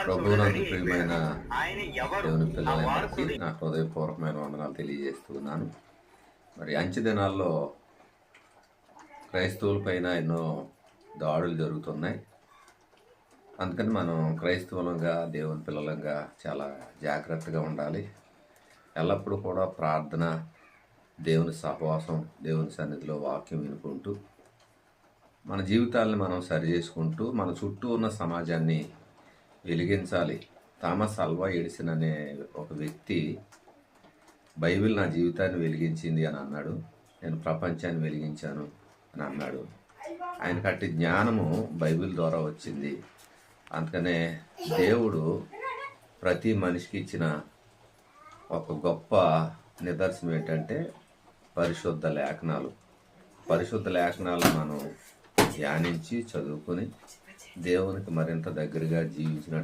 ప్రభువునందు ప్రియమైన దేవుని పిల్లలందరికీ నా హృదయపూర్వకమైన వందనాలు తెలియజేస్తున్నాను. మరి అంచె దినాల్లో క్రైస్తవులపైన ఎన్నో దాడులు జరుగుతున్నాయి. అందుకని మనం క్రైస్తవులంగా దేవుని పిల్లలంగా చాలా జాగ్రత్తగా ఉండాలి. ఎల్లప్పుడూ కూడా ప్రార్థన, దేవుని సహవాసం, దేవుని సన్నిధిలో వాక్యం వినుకుంటూ మన జీవితాలను మనం సరిచేసుకుంటూ మన చుట్టూ ఉన్న సమాజాన్ని వెలిగించాలి. థామస్ అల్వా ఎడిసన్ అనే ఒక వ్యక్తి బైబిల్ నా జీవితాన్ని వెలిగించింది అని అన్నాడు. నేను ప్రపంచాన్ని వెలిగించాను అని అన్నాడు. ఆయనకు అట్టి జ్ఞానము బైబిల్ ద్వారా వచ్చింది. అందుకనే దేవుడు ప్రతి మనిషికి ఇచ్చిన ఒక గొప్ప నిదర్శనం ఏంటంటే పరిశుద్ధ లేఖనాలు. పరిశుద్ధ లేఖనాలు మనం ధ్యానించి చదువుకొని దేవునికి మరింత దగ్గరగా జీవించినట్టు